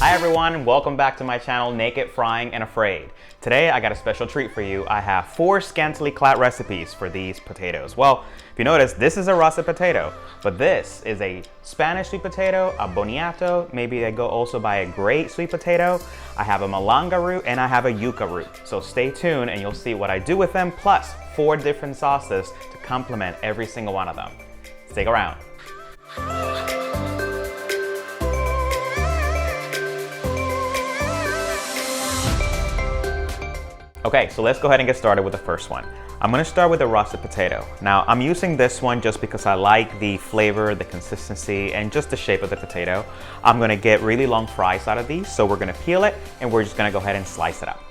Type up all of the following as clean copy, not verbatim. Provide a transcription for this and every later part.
Hi everyone, welcome back to my channel, Naked, Frying, and Afraid. Today I got a special treat for you. I have 4 scantily clad recipes for these potatoes. Well, if you notice, this is a russet potato, but this is a Spanish sweet potato, a Boniato, maybe they go also by a great sweet potato. I have a Malanga root and I have a Yuca root. So stay tuned and you'll see what I do with them, plus 4 different sauces to complement every single one of them. Stick around. Okay, so let's go ahead and get started with the first one. I'm gonna start with the russet potato. Now, I'm using this one just because I like the flavor, the consistency, and just the shape of the potato. I'm gonna get really long fries out of these, so we're gonna peel it, and we're just gonna go ahead and slice it up.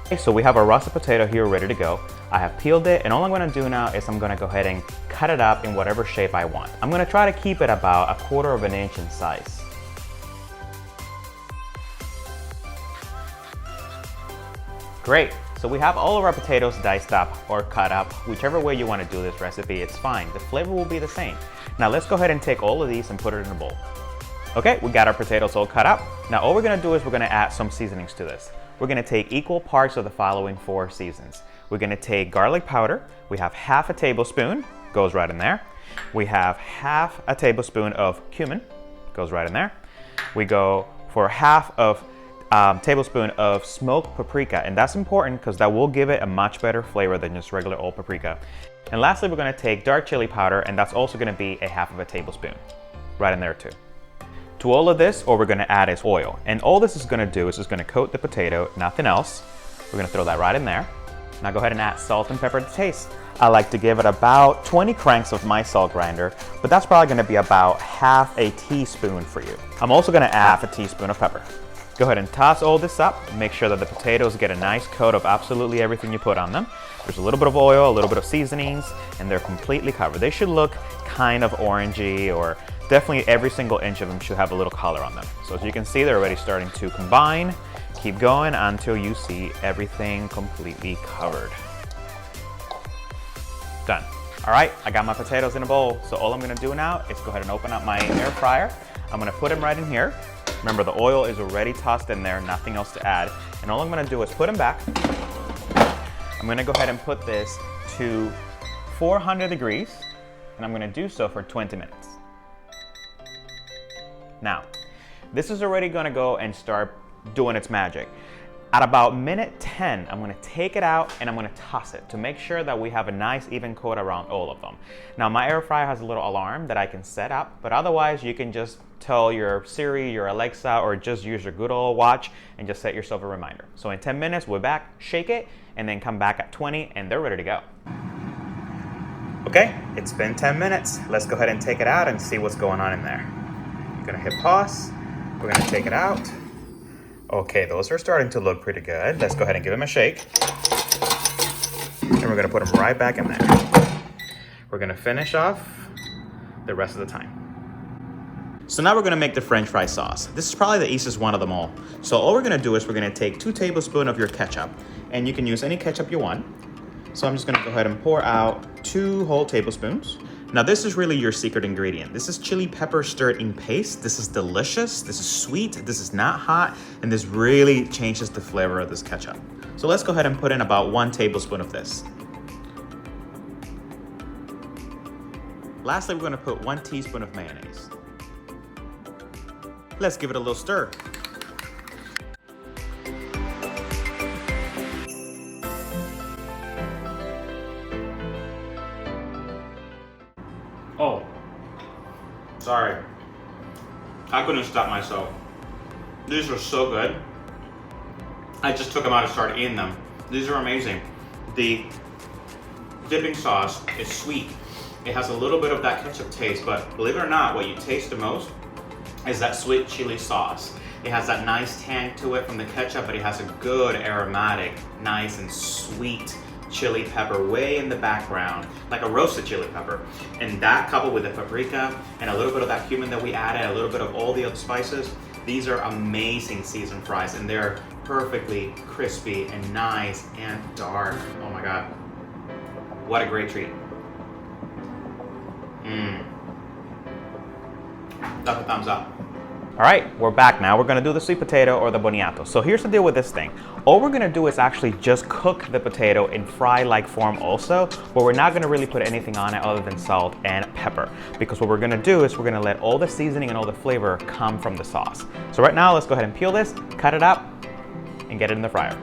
Okay, so we have our russet potato here ready to go. I have peeled it, and all I'm gonna do now is I'm gonna go ahead and cut it up in whatever shape I want. I'm gonna try to keep it about 1/4 inch in size. Great, so we have all of our potatoes diced up or cut up. Whichever way you want to do this recipe, it's fine. The flavor will be the same. Now let's go ahead and take all of these and put it in a bowl. Okay, we got our potatoes all cut up. Now all we're gonna do is we're gonna add some seasonings to this. We're gonna take equal parts of the following 4 seasons. We're gonna take garlic powder. We have 1/2 tablespoon, goes right in there. We have 1/2 tablespoon of cumin, goes right in there. We go for 1/2 tablespoon of smoked paprika, and that's important because that will give it a much better flavor than just regular old paprika. And lastly, we're going to take dark chili powder, and that's also going to be 1/2 tablespoon, right in there too. To all of this, all we're going to add is oil, and all this is going to do is just going to coat the potato, nothing else. We're going to throw that right in there. Now go ahead and add salt and pepper to taste. I like to give it about 20 cranks of my salt grinder, but that's probably going to be about 1/2 teaspoon for you. I'm also going to add 1/2 teaspoon of pepper. Go ahead and toss all this up. Make sure that the potatoes get a nice coat of absolutely everything you put on them. There's a little bit of oil, a little bit of seasonings, and they're completely covered. They should look kind of orangey, or definitely every single inch of them should have a little color on them. So as you can see, they're already starting to combine. Keep going until you see everything completely covered. Done. All right, I got my potatoes in a bowl. So all I'm gonna do now is go ahead and open up my air fryer. I'm gonna put them right in here. Remember, the oil is already tossed in there, nothing else to add. And all I'm gonna do is put them back. I'm gonna go ahead and put this to 400 degrees, and I'm gonna do so for 20 minutes. Now, this is already gonna go and start doing its magic. At about minute 10, I'm gonna take it out and I'm gonna toss it to make sure that we have a nice even coat around all of them. Now my air fryer has a little alarm that I can set up, but otherwise you can just tell your Siri, your Alexa, or just use your good old watch and just set yourself a reminder. So in 10 minutes, we're back, shake it, and then come back at 20 and they're ready to go. Okay, it's been 10 minutes. Let's go ahead and take it out and see what's going on in there. I'm gonna hit pause. We're gonna take it out. Okay, those are starting to look pretty good. Let's go ahead and give them a shake. And we're gonna put them right back in there. We're gonna finish off the rest of the time. So now we're gonna make the French fry sauce. This is probably the easiest one of them all. So all we're gonna do is we're gonna take 2 tablespoons of your ketchup, and you can use any ketchup you want. So I'm just gonna go ahead and pour out 2 whole tablespoons. Now this is really your secret ingredient. This is chili pepper stirred in paste. This is delicious, this is sweet, this is not hot, and this really changes the flavor of this ketchup. So let's go ahead and put in about 1 tablespoon of this. Lastly, we're gonna put 1 teaspoon of mayonnaise. Let's give it a little stir. Oh, sorry. I couldn't stop myself. These are so good. I just took them out and started eating them. These are amazing. The dipping sauce is sweet. It has a little bit of that ketchup taste, but believe it or not, what you taste the most is that sweet chili sauce. It has that nice tang to it from the ketchup, but it has a good aromatic, nice and sweet chili pepper way in the background, like a roasted chili pepper. And that coupled with the paprika and a little bit of that cumin that we added, a little bit of all the other spices, these are amazing seasoned fries, and they're perfectly crispy and nice and dark. Oh my God, what a great treat. That's a thumbs up. All right, we're back now. We're gonna do the sweet potato or the boniato. So here's the deal with this thing. All we're gonna do is actually just cook the potato in fry-like form also, but we're not gonna really put anything on it other than salt and pepper. Because what we're gonna do is we're gonna let all the seasoning and all the flavor come from the sauce. So right now, let's go ahead and peel this, cut it up, and get it in the fryer.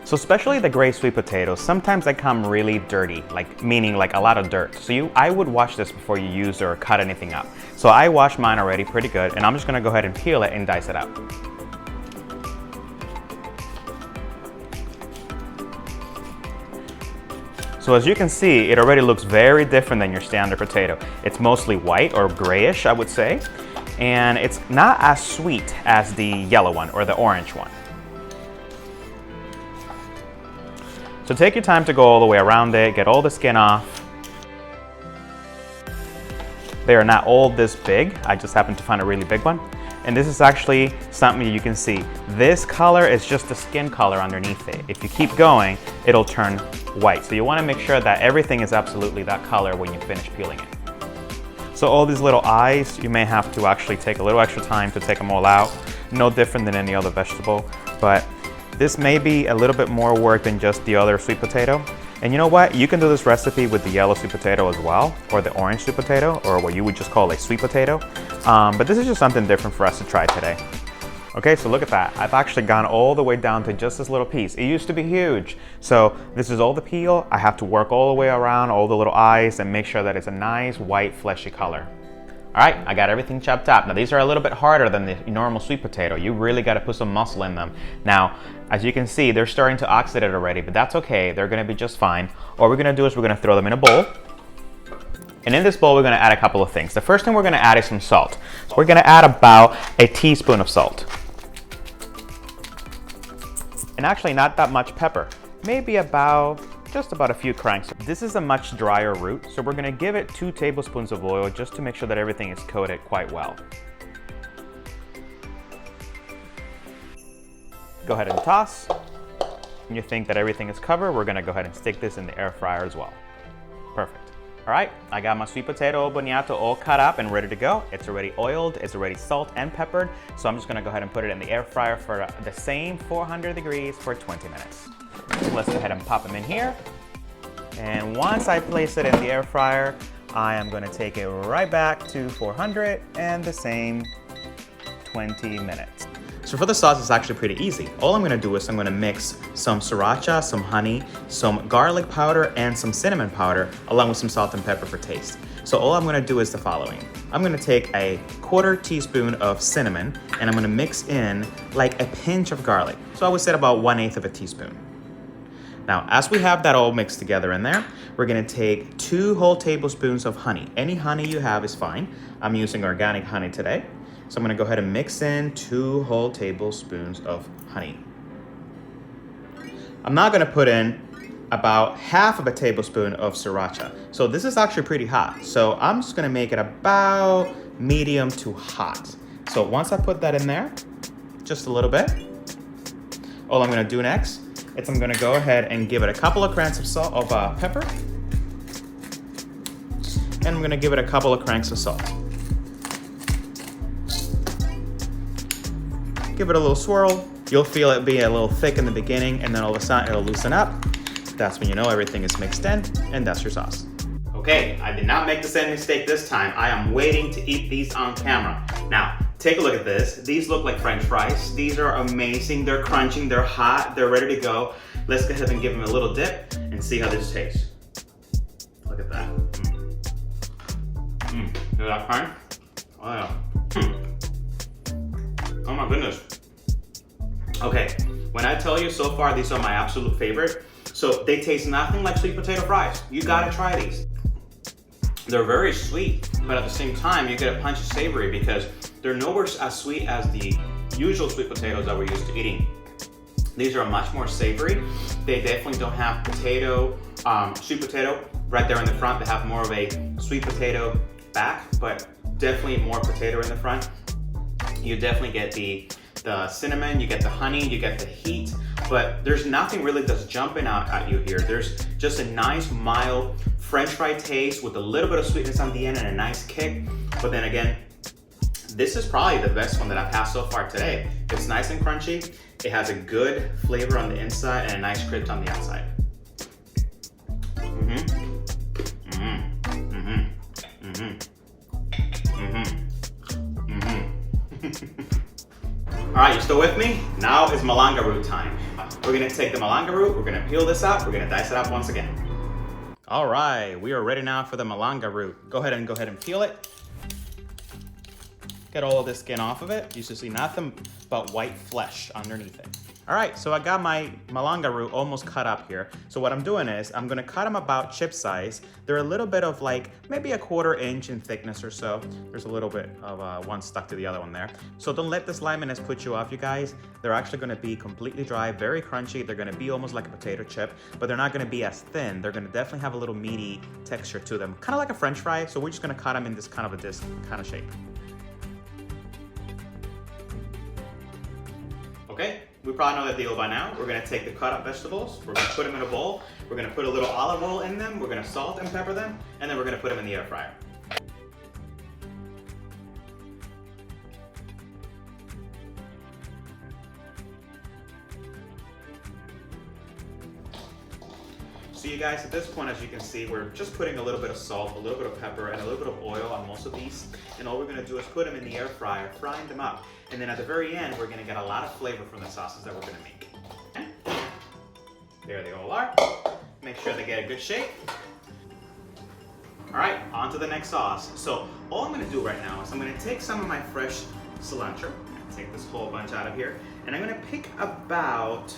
So especially the gray sweet potatoes, sometimes they come really dirty, meaning a lot of dirt. So I would wash this before you use or cut anything up. So I washed mine already pretty good, and I'm just gonna go ahead and peel it and dice it up. So as you can see, it already looks very different than your standard potato. It's mostly white or grayish, I would say, and it's not as sweet as the yellow one or the orange one. So take your time to go all the way around it, get all the skin off. They are not all this big. I just happened to find a really big one. And this is actually something you can see. This color is just the skin color underneath it. If you keep going, it'll turn white. So you wanna make sure that everything is absolutely that color when you finish peeling it. So all these little eyes, you may have to actually take a little extra time to take them all out. No different than any other vegetable, but this may be a little bit more work than just the other sweet potato. And you know what? You can do this recipe with the yellow sweet potato as well, or the orange sweet potato, or what you would just call a sweet potato. But this is just something different for us to try today. Okay, so look at that. I've actually gone all the way down to just this little piece. It used to be huge. So this is all the peel. I have to work all the way around all the little eyes and make sure that it's a nice white fleshy color. All right, I got everything chopped up. Now these are a little bit harder than the normal sweet potato. You really got to put some muscle in them. Now, as you can see, they're starting to oxidate already, but that's okay. They're gonna be just fine. All we're gonna do is we're gonna throw them in a bowl. And in this bowl, we're gonna add a couple of things. The first thing we're gonna add is some salt. We're gonna add about a teaspoon of salt. And actually not that much pepper. Maybe just about a few cranks. This is a much drier root, so we're gonna give it 2 tablespoons of oil just to make sure that everything is coated quite well. Go ahead and toss. When you think that everything is covered, we're gonna go ahead and stick this in the air fryer as well. Perfect. All right, I got my sweet potato boniato all cut up and ready to go. It's already oiled, it's already salt and peppered, so I'm just gonna go ahead and put it in the air fryer for the same 400 degrees for 20 minutes. So let's go ahead and pop them in here. And once I place it in the air fryer, I am gonna take it right back to 400 and the same 20 minutes. So for the sauce, it's actually pretty easy. All I'm gonna do is I'm gonna mix some sriracha, some honey, some garlic powder, and some cinnamon powder, along with some salt and pepper for taste. So all I'm gonna do is the following. I'm gonna take a 1/4 teaspoon of cinnamon, and I'm gonna mix in like a pinch of garlic. So I would say about 1/8 of a teaspoon. Now, as we have that all mixed together in there, we're gonna take 2 whole tablespoons of honey. Any honey you have is fine. I'm using organic honey today. So I'm gonna go ahead and mix in 2 whole tablespoons of honey. I'm now gonna put in about 1/2 of a tablespoon of sriracha. So this is actually pretty hot. So I'm just gonna make it about medium to hot. So once I put that in there, just a little bit, all I'm gonna do next is I'm gonna go ahead and give it a couple of cranks of pepper. And I'm gonna give it a couple of cranks of salt. Give it a little swirl. You'll feel it be a little thick in the beginning, and then all of a sudden it'll loosen up. That's when you know everything is mixed in, and that's your sauce. Okay, I did not make the same mistake this time. I am waiting to eat these on camera. Now, take a look at this. These look like French fries. These are amazing. They're crunching, they're hot, they're ready to go. Let's go ahead and give them a little dip and see how this tastes. Look at that. Is that fine? Oh yeah. Oh my goodness. Okay, when I tell you so far, these are my absolute favorite. So they taste nothing like sweet potato fries. You gotta try these. They're very sweet, but at the same time, you get a punch of savory because they're nowhere as sweet as the usual sweet potatoes that we're used to eating. These are much more savory. They definitely don't have sweet potato right there in the front. They have more of a sweet potato back, but definitely more potato in the front. You definitely get the cinnamon, you get the honey, you get the heat, but there's nothing really that's jumping out at you here. There's just a nice, mild French fry taste with a little bit of sweetness on the end and a nice kick. But then again, This is probably the best one that I've had so far today. It's nice and crunchy. It has a good flavor on the inside and a nice crisp on the outside. All right, you still with me? Now is Malanga root time. We're gonna take the Malanga root, we're gonna peel this out, we're gonna dice it up once again. All right, we are ready now for the Malanga root. Go ahead and peel it. Get all of the skin off of it. You should see nothing but white flesh underneath it. All right, so I got my Malanga root almost cut up here. So what I'm doing is I'm gonna cut them about chip size. They're a little bit of like maybe a 1/4 inch in thickness or so. There's a little bit of one stuck to the other one there. So don't let this liminess put you off, you guys. They're actually gonna be completely dry, very crunchy. They're gonna be almost like a potato chip, but they're not gonna be as thin. They're gonna definitely have a little meaty texture to them, kind of like a French fry. So we're just gonna cut them in this kind of a disc kind of shape. Okay, we probably know the deal by now. We're gonna take the cut up vegetables, we're gonna put them in a bowl, we're gonna put a little olive oil in them, we're gonna salt and pepper them, and then we're gonna put them in the air fryer. So you guys, at this point, as you can see, we're just putting a little bit of salt, a little bit of pepper, and a little bit of oil on most of these. And all we're gonna do is put them in the air fryer, frying them up. And then at the very end, we're gonna get a lot of flavor from the sauces that we're gonna make. Okay? There they all are. Make sure they get a good shape. All right, on to the next sauce. So all I'm gonna do right now is I'm gonna take some of my fresh cilantro, take this whole bunch out of here, and I'm gonna pick about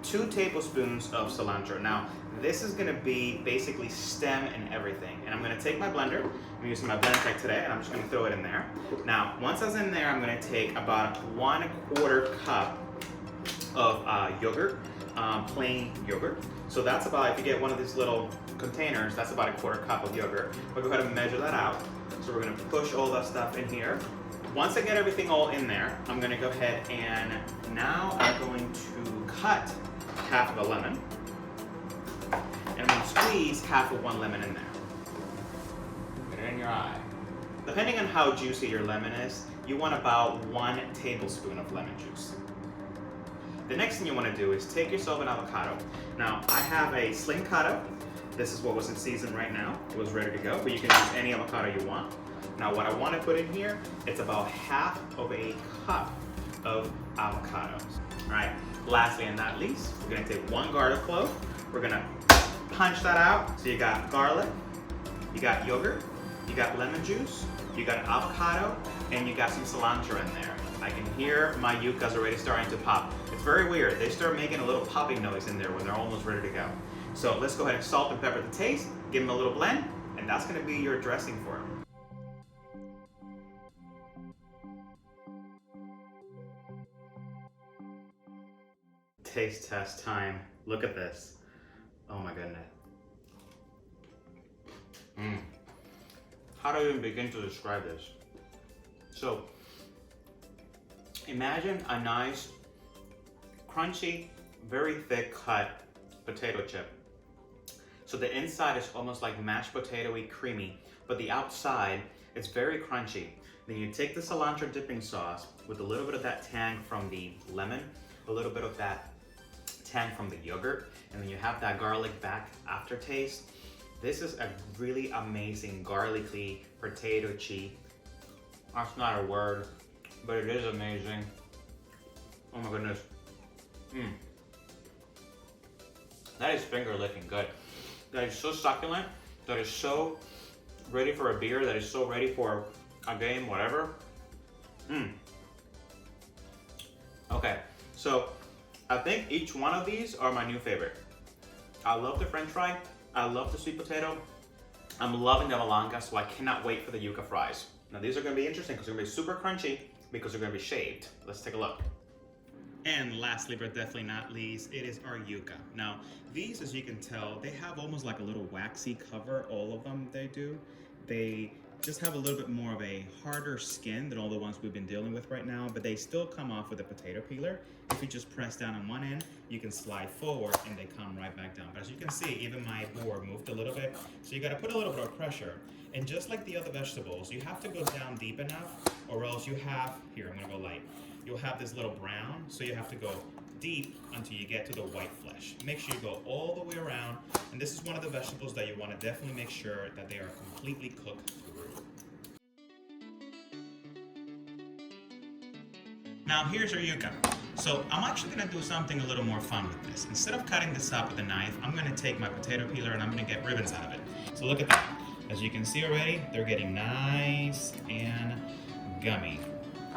2 tablespoons of cilantro. Now, this is gonna be basically stem and everything. And I'm gonna take my blender, I'm using my Blend-Tec today, and I'm just gonna throw it in there. Now, once that's in there, I'm gonna take about 1/4 cup of yogurt, plain yogurt. So that's about, if you get one of these little containers, that's about 1/4 cup of yogurt. We'll go ahead and measure that out. So we're gonna push all that stuff in here. Once I get everything all in there, I'm gonna go ahead and now I'm going to cut half of a lemon. And then squeeze half of 1 lemon in there. Put it in your eye. Depending on how juicy your lemon is, you want about 1 tablespoon of lemon juice. The next thing you want to do is take yourself an avocado. Now, I have a slim cutter. This is what was in season right now. It was ready to go, but you can use any avocado you want. Now, what I want to put in here, it's about half of a cup of avocados. All right, lastly and not least, we're gonna take 1 garlic clove. We're gonna punch that out. So you got garlic, you got yogurt, you got lemon juice, you got avocado, and you got some cilantro in there. I can hear my yuccas already starting to pop. It's very weird. They start making a little popping noise in there when they're almost ready to go. So let's go ahead and salt and pepper the taste, give them a little blend, and that's gonna be your dressing for them. Taste test time. Look at this. Oh my goodness. How do I even begin to describe this? So, imagine a nice, crunchy, very thick cut potato chip. So the inside is almost like mashed potato-y, creamy, but the outside is very crunchy. Then you take the cilantro dipping sauce with a little bit of that tang from the lemon, a little bit of that tang from the yogurt, and then you have that garlic back aftertaste. This is a really amazing garlicky potato chip. That's not a word, but it is amazing. Oh my goodness. That is finger licking good. That is so succulent. That is so ready for a beer. That is so ready for a game, whatever. Okay, so I think each one of these are my new favorite. I love the French fry. I love the sweet potato. I'm loving the Malanga, so I cannot wait for the Yuca Fries. Now these are gonna be interesting because they're gonna be super crunchy because they're gonna be shaved. Let's take a look. And lastly, but definitely not least, it is our yuca. Now, these, as you can tell, they have almost like a little waxy cover, all of them they do. They just have a little bit more of a harder skin than all the ones we've been dealing with right now, but they still come off with a potato peeler. If you just press down on one end, you can slide forward and they come right back down. But as you can see, even my board moved a little bit, so you gotta put a little bit of pressure. And just like the other vegetables, you have to go down deep enough, or else you have, here, I'm gonna go light. You'll have this little brown, so you have to go deep until you get to the white flesh. Make sure you go all the way around, and this is one of the vegetables that you want to definitely make sure that they are completely cooked through. Now here's our yuca. So I'm actually going to do something a little more fun with this. Instead of cutting this up with a knife, I'm going to take my potato peeler and I'm going to get ribbons out of it. So look at that. As you can see already, they're getting nice and gummy.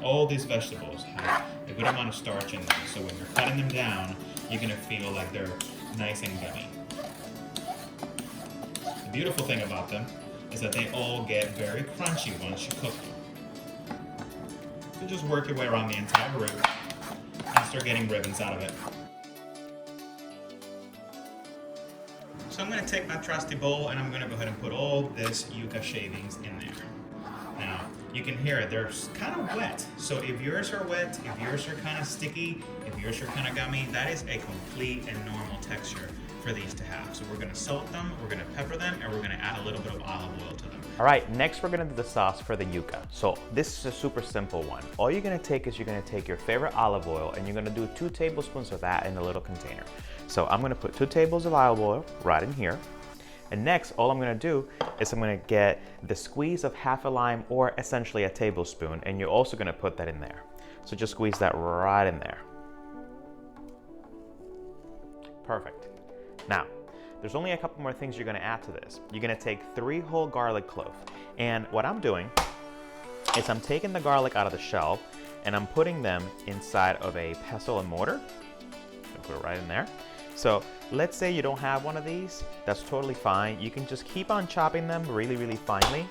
All these vegetables have a good amount of starch in them, so when you're cutting them down, you're gonna feel like they're nice and gummy. The beautiful thing about them is that they all get very crunchy once you cook them. So just work your way around the entire root and start getting ribbons out of it. So I'm gonna take my trusty bowl and I'm gonna go ahead and put all this yuca shavings in there. Now, you can hear it, they're kind of wet. So if yours are wet, if yours are kind of sticky, if yours are kind of gummy, that is a complete and normal texture for these to have. So we're gonna salt them, we're gonna pepper them, and we're gonna add a little bit of olive oil to them. All right, next we're gonna do the sauce for the yuca. So this is a super simple one. All you're gonna take is you're gonna take your favorite olive oil and you're gonna do 2 tablespoons of that in a little container. So I'm gonna put 2 tablespoons of olive oil right in here. And next, all I'm gonna do is I'm gonna get the squeeze of half a lime or essentially a tablespoon, and you're also gonna put that in there. So just squeeze that right in there. Perfect. Now, there's only a couple more things you're gonna add to this. You're gonna take 3 whole garlic cloves. And what I'm doing is I'm taking the garlic out of the shell and I'm putting them inside of a pestle and mortar. Put it right in there. So let's say you don't have one of these, that's totally fine. You can just keep on chopping them really, really finely.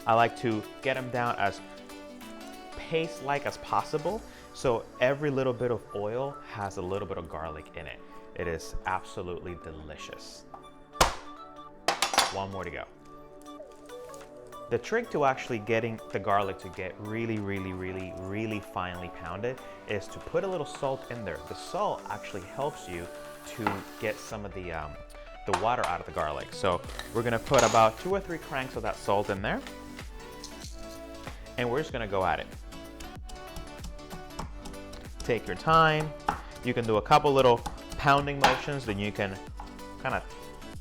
I like to get them down as paste-like as possible, so every little bit of oil has a little bit of garlic in it. It is absolutely delicious. One more to go. The trick to actually getting the garlic to get really, really, really, really finely pounded is to put a little salt in there. The salt actually helps you to get some of the water out of the garlic. So we're gonna put about 2 or 3 cranks of that salt in there, and we're just gonna go at it. Take your time. You can do a couple little pounding motions, then you can kind of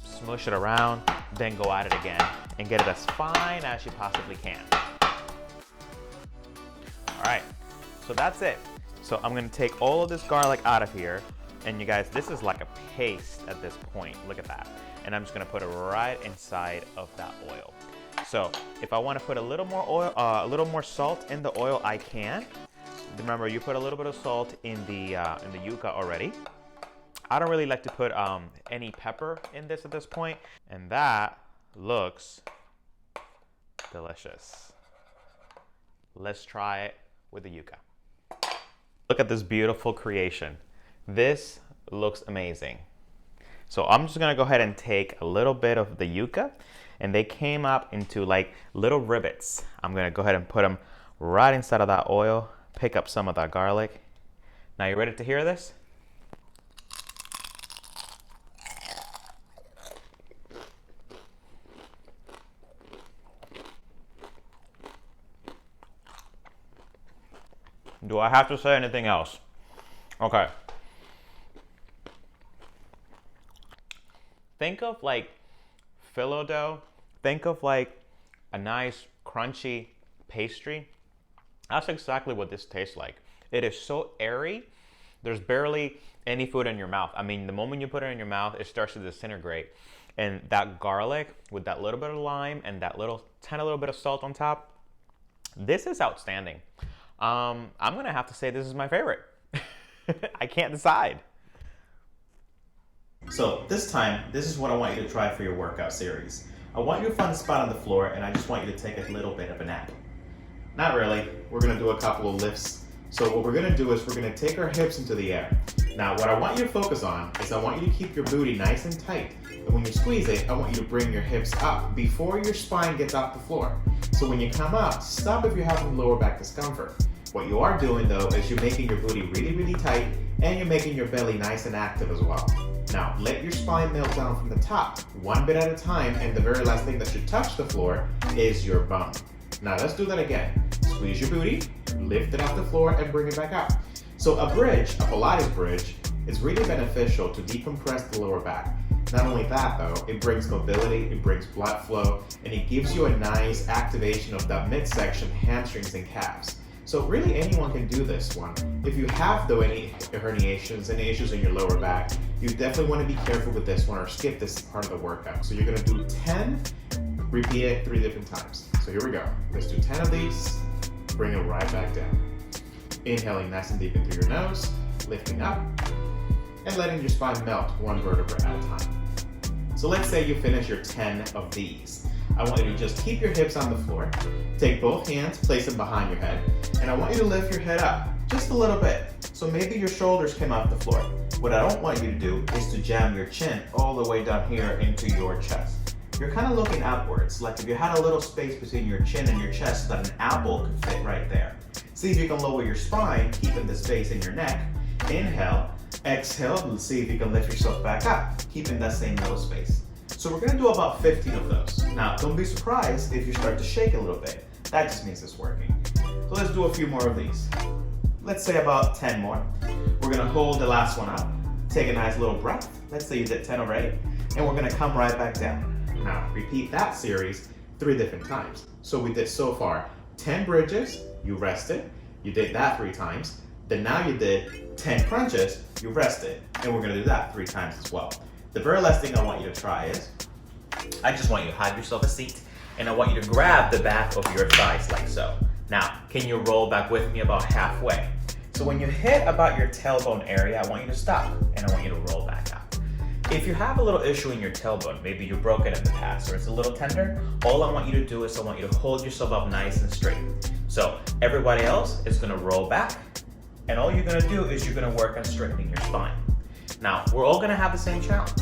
smush it around, then go at it again and get it as fine as you possibly can. All right, so that's it. So I'm gonna take all of this garlic out of here, and you guys, this is like a paste at this point. Look at that. And I'm just gonna put it right inside of that oil. So if I wanna put a little more oil, a little more salt in the oil, I can. Remember, you put a little bit of salt in the yuca already. I don't really like to put any pepper in this at this point, and that looks delicious. Let's try it with the yuca. Look at this beautiful creation. This looks amazing. So I'm just gonna go ahead and take a little bit of the yuca, and they came up into like little rivets. I'm gonna go ahead and put them right inside of that oil, pick up some of that garlic. Now you ready to hear this? Do I have to say anything else? Okay. Think of like phyllo dough. Think of like a nice crunchy pastry. That's exactly what this tastes like. It is so airy. There's barely any food in your mouth. I mean, the moment you put it in your mouth, it starts to disintegrate. And that garlic with that little bit of lime and that tiny little bit of salt on top, this is outstanding. I'm gonna have to say this is my favorite. I can't decide. So this time, this is what I want you to try for your workout series. I want you to find a spot on the floor and I just want you to take a little bit of a nap. Not really. We're gonna do a couple of lifts So what we're gonna do is we're gonna take our hips into the air. Now, what I want you to focus on is I want you to keep your booty nice and tight. And when you squeeze it, I want you to bring your hips up before your spine gets off the floor. So when you come up, stop if you're having lower back discomfort. What you are doing though is you're making your booty really, really tight and you're making your belly nice and active as well. Now, let your spine melt down from the top, one bit at a time, and the very last thing that should touch the floor is your bum. Now let's do that again. Squeeze your booty, lift it off the floor, and bring it back up. So a bridge, a Pilates bridge, is really beneficial to decompress the lower back. Not only that though, it brings mobility, it brings blood flow, and it gives you a nice activation of that midsection, hamstrings and calves. So really anyone can do this one. If you have though any herniations, any issues in your lower back, you definitely want to be careful with this one or skip this part of the workout. So you're gonna do 10, repeat it 3 different times. So here we go. Let's do 10 of these, bring it right back down. Inhaling nice and deep in through your nose, lifting up, and letting your spine melt one vertebra at a time. So let's say you finish your 10 of these. I want you to just keep your hips on the floor, take both hands, place them behind your head, and I want you to lift your head up just a little bit. So maybe your shoulders came off the floor. What I don't want you to do is to jam your chin all the way down here into your chest. You're kind of looking outwards, like if you had a little space between your chin and your chest that an apple could fit right there. See if you can lower your spine, keeping the space in your neck. Inhale, exhale, see if you can lift yourself back up, keeping that same little space. So we're gonna do about 15 of those. Now, don't be surprised if you start to shake a little bit. That just means it's working. So let's do a few more of these. Let's say about 10 more. We're gonna hold the last one up, take a nice little breath. Let's say you did 10 already, and we're gonna come right back down. Now, repeat that series 3 different times. So we did so far 10 bridges, you rested, you did that 3 times, then now you did 10 crunches, you rested, and we're gonna do that 3 times as well. The very last thing I want you to try is, I just want you to have yourself a seat, and I want you to grab the back of your thighs like so. Now, can you roll back with me about halfway? So when you hit about your tailbone area, I want you to stop, and I want you to roll back up. If you have a little issue in your tailbone, maybe you broke it in the past or it's a little tender, all I want you to do is I want you to hold yourself up nice and straight. So everybody else is gonna roll back, and all you're gonna do is you're gonna work on straightening your spine. Now, we're all gonna have the same challenge.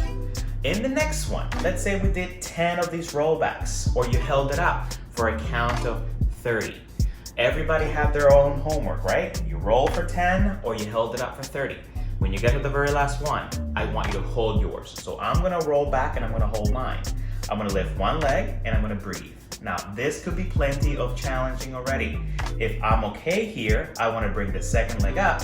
In the next one, let's say we did 10 of these rollbacks, or you held it up for a count of 30. Everybody had their own homework, right? You roll for 10, or you held it up for 30. When you get to the very last one, I want you to hold yours. So I'm gonna roll back and I'm gonna hold mine. I'm gonna lift one leg and I'm gonna breathe. Now, this could be plenty of challenging already. If I'm okay here, I wanna bring the second leg up.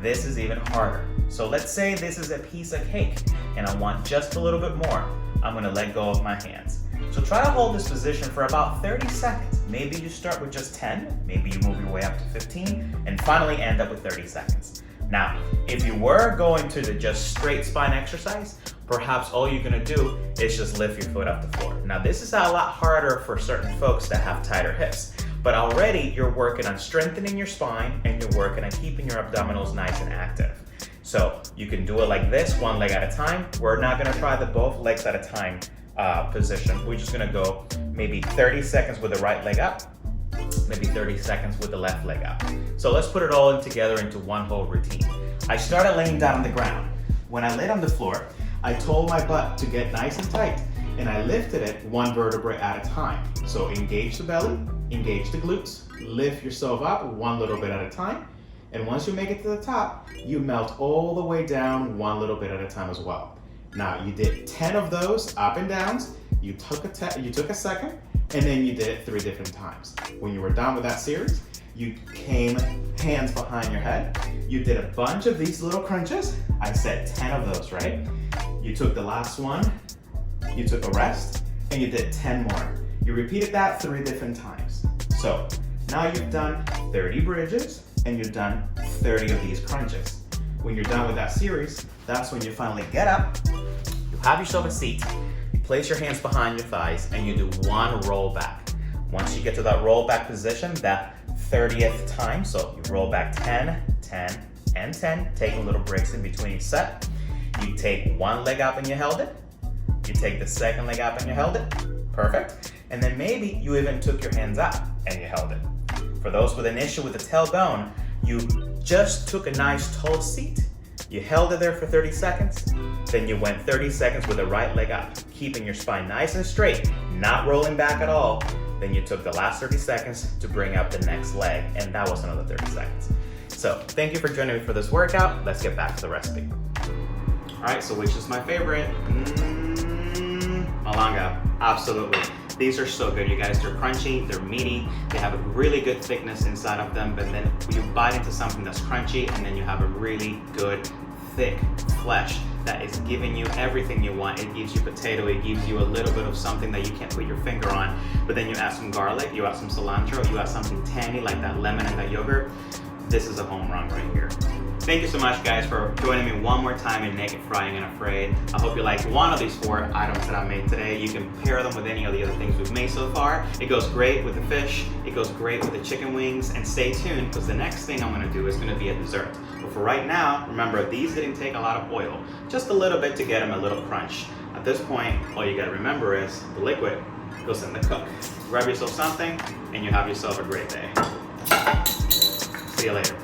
This is even harder. So let's say this is a piece of cake and I want just a little bit more. I'm gonna let go of my hands. So try to hold this position for about 30 seconds. Maybe you start with just 10, maybe you move your way up to 15, and finally end up with 30 seconds. Now, if you were going to the just straight spine exercise, perhaps all you're gonna do is just lift your foot off the floor. Now, this is a lot harder for certain folks that have tighter hips, but already you're working on strengthening your spine and you're working on keeping your abdominals nice and active. So you can do it like this, one leg at a time. We're not gonna try the both legs at a time position. We're just gonna go maybe 30 seconds with the right leg up, maybe 30 seconds with the left leg up. So let's put it all in together into one whole routine. I started laying down on the ground. When I laid on the floor, I told my butt to get nice and tight, and I lifted it one vertebrae at a time. So engage the belly, engage the glutes, lift yourself up one little bit at a time, and once you make it to the top, you melt all the way down one little bit at a time as well. Now, you did 10 of those up and downs, you took a second, and then you did it 3 different times. When you were done with that series, you came hands behind your head. You did a bunch of these little crunches. I said 10 of those, right? You took the last one, you took a rest, and you did 10 more. You repeated that 3 different times. So now you've done 30 bridges and you've done 30 of these crunches. When you're done with that series, that's when you finally get up, you have yourself a seat, you place your hands behind your thighs, and you do one roll back. Once you get to that roll back position, that 30th time, so you roll back 10, 10, and 10, taking little breaks in between each set. You take one leg up and you held it. You take the second leg up and you held it. Perfect. And then maybe you even took your hands up and you held it. For those with an issue with the tailbone, you just took a nice tall seat. You held it there for 30 seconds, then you went 30 seconds with the right leg up, keeping your spine nice and straight, not rolling back at all. Then you took the last 30 seconds to bring up the next leg, and that was another 30 seconds. So thank you for joining me for this workout. Let's get back to the recipe. All right, so which is my favorite? Malanga, absolutely. These are so good, you guys. They're crunchy, they're meaty, they have a really good thickness inside of them, but then you bite into something that's crunchy, and then you have a really good, thick flesh that is giving you everything you want. It gives you potato, it gives you a little bit of something that you can't put your finger on, but then you add some garlic, you add some cilantro, you add something tangy like that lemon and that yogurt. This is a home run right here. Thank you so much, guys, for joining me one more time in Naked Frying and Afraid. I hope you like one of these 4 items that I made today. You can pair them with any of the other things we've made so far. It goes great with the fish, it goes great with the chicken wings, and stay tuned because the next thing I'm gonna do is gonna be a dessert. But for right now, remember, these didn't take a lot of oil, just a little bit to get them a little crunch. At this point, all you gotta remember is the liquid goes in the cook. Grab yourself something, and you have yourself a great day. See you later.